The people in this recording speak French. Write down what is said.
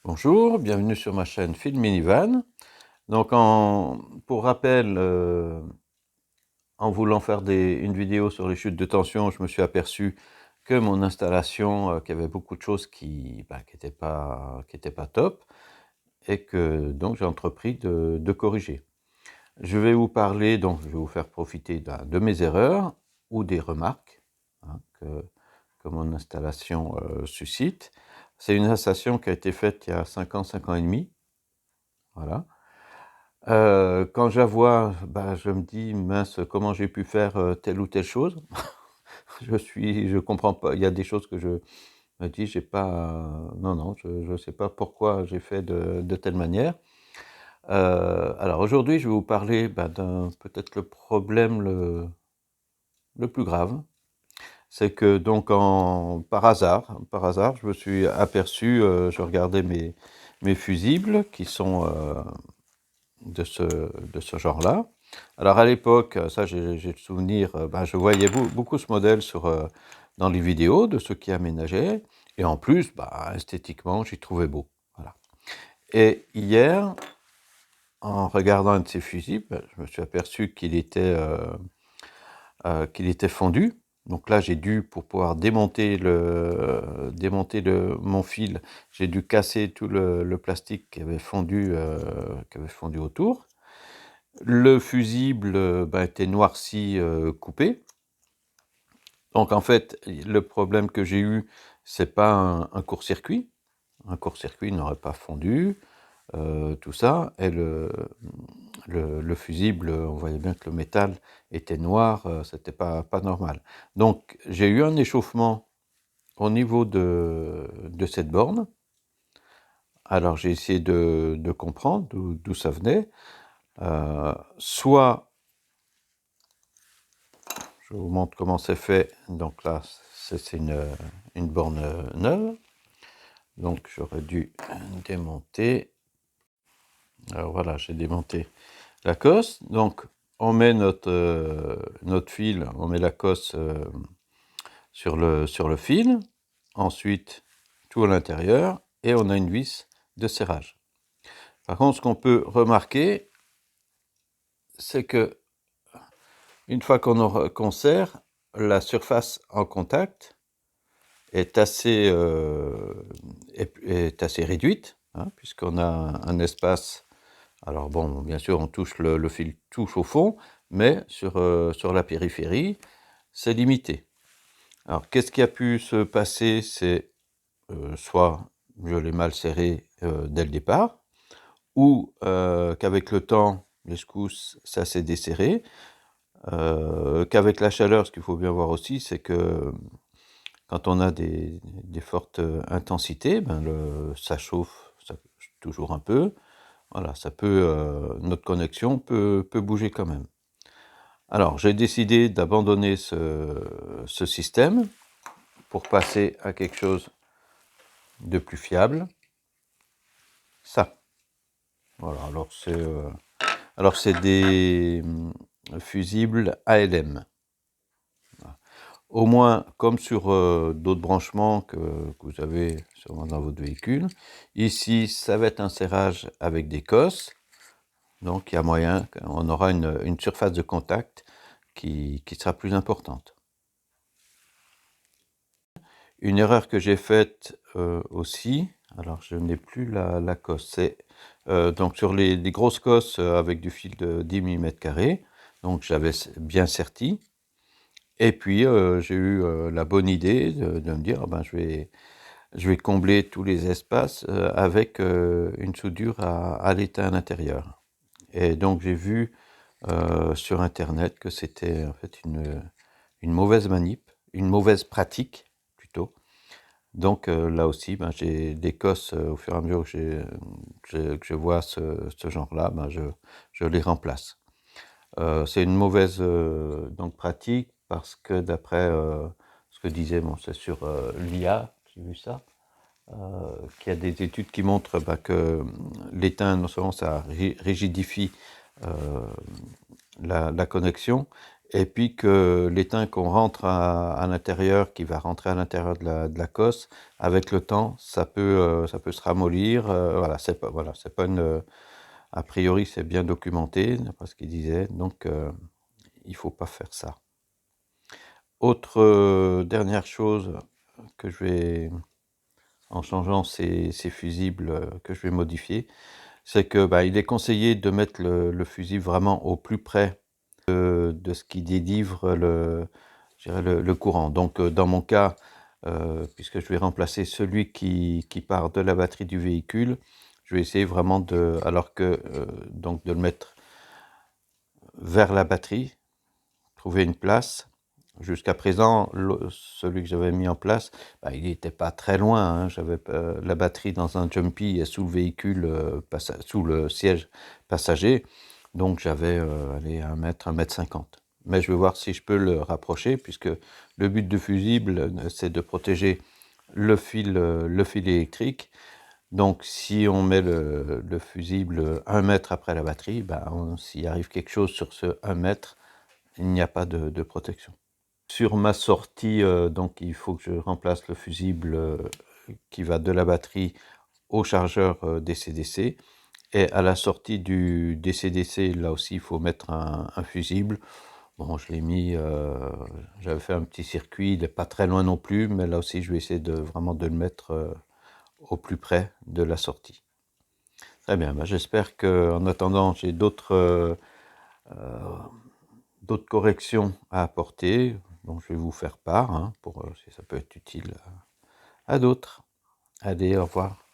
Bonjour, bienvenue sur ma chaîne Film Minivan. Donc, pour rappel, en voulant faire une vidéo sur les chutes de tension, je me suis aperçu que mon installation, qu'il y avait beaucoup de choses qui n'étaient pas top, et que donc j'ai entrepris de corriger. Je vais vous parler, donc je vais vous faire profiter de mes erreurs ou des remarques, hein, que mon installation suscite. C'est une installation qui a été faite il y a 5 ans et demi. Voilà. Quand je la vois, je me dis: «Mince, comment j'ai pu faire, telle ou telle chose?» Je comprends pas. Il y a des choses que je me dis: «J'ai pas, non, je sais pas pourquoi j'ai fait de telle manière». Alors aujourd'hui, je vais vous parler, d'un peut-être le problème le plus grave. C'est que donc par hasard, je me suis aperçu, je regardais mes fusibles qui sont, de ce genre-là. Alors à l'époque, ça j'ai le souvenir, je voyais beaucoup ce modèle dans les vidéos de ceux qui aménageaient, et en plus, esthétiquement, j'y trouvais beau. Voilà. Et hier, en regardant un de ces fusibles, je me suis aperçu qu'il était fondu. Donc là, j'ai dû, pour pouvoir mon fil, j'ai dû casser tout le plastique qui avait fondu autour. Le fusible était noirci, coupé. Donc en fait, le problème que j'ai eu, c'est pas un court-circuit. Un court-circuit n'aurait pas fondu, tout ça. Et le fusible, on voyait bien que le métal était noir, c'était pas normal. Donc j'ai eu un échauffement au niveau de cette borne. Alors j'ai essayé de comprendre d'où ça venait. Soit je vous montre comment c'est fait. Donc là, c'est une borne neuve. Donc j'aurais dû démonter. Alors voilà, j'ai démonté la cosse. Donc on met notre fil, on met la cosse sur le fil. Ensuite, tout à l'intérieur. Et on a une vis de serrage. Par contre, ce qu'on peut remarquer, c'est que une fois qu'on serre, la surface en contact est assez réduite, hein, puisqu'on a un espace. Alors bon, bien sûr, on touche le fil touche au fond, mais sur la périphérie, c'est limité. Alors, qu'est-ce qui a pu se passer? C'est soit je l'ai mal serré dès le départ, ou qu'avec le temps, les secousses, ça s'est desserré, qu'avec la chaleur, ce qu'il faut bien voir aussi, c'est que quand on a des fortes intensités, ça chauffe toujours un peu. Voilà, notre connexion peut bouger quand même. Alors, j'ai décidé d'abandonner ce système pour passer à quelque chose de plus fiable. Ça. Voilà, alors c'est des fusibles ALM. Au moins, comme sur d'autres branchements que vous avez sûrement dans votre véhicule, ici, ça va être un serrage avec des cosses. Donc, il y a moyen qu'on aura une surface de contact qui sera plus importante. Une erreur que j'ai faite aussi, alors je n'ai plus la cosse, c'est donc sur les grosses cosses avec du fil de 10 mm², donc j'avais bien serti. Et puis, j'ai eu la bonne idée de me dire: je vais combler tous les espaces avec une soudure à l'étain à l'intérieur. Et donc, j'ai vu sur Internet que c'était en fait une mauvaise manip, une mauvaise pratique plutôt. Donc, là aussi, j'ai des cosses au fur et à mesure que je vois ce genre-là, je les remplace. C'est une mauvaise donc pratique parce que d'après ce que disait, c'est sur l'IA, j'ai vu ça, qu'il y a des études qui montrent que l'étain, non seulement ça rigidifie la connexion, et puis que l'étain qu'on rentre à l'intérieur, qui va rentrer à l'intérieur de la cosse, avec le temps, ça peut se ramollir. Voilà, c'est pas une, a priori, c'est bien documenté, d'après ce qu'il disait, donc il faut pas faire ça. Autre dernière chose que je vais, en changeant ces fusibles que je vais modifier, c'est que il est conseillé de mettre le fusible vraiment au plus près de ce qui délivre je dirais le courant. Donc dans mon cas, puisque je vais remplacer celui qui part de la batterie du véhicule, je vais essayer vraiment donc de le mettre vers la batterie, trouver une place. Jusqu'à présent, celui que j'avais mis en place, il n'était pas très loin, hein. J'avais la batterie dans un Jumpy et sous le véhicule, sous le siège passager. Donc j'avais allez, 1 mètre 50. Mais je vais voir si je peux le rapprocher, puisque le but du fusible, c'est de protéger le fil électrique. Donc si on met le fusible 1 mètre après la batterie, s'il arrive quelque chose sur ce 1 mètre, il n'y a pas de protection. Sur ma sortie, donc il faut que je remplace le fusible qui va de la batterie au chargeur DC-DC. Et à la sortie du DC-DC, là aussi, il faut mettre un fusible. Bon, je l'ai mis, j'avais fait un petit circuit, il n'est pas très loin non plus, mais là aussi, je vais essayer vraiment de le mettre au plus près de la sortie. Très bien, j'espère qu'en attendant, j'ai d'autres corrections à apporter, dont je vais vous faire part, hein, si ça peut être utile à d'autres. Allez, au revoir.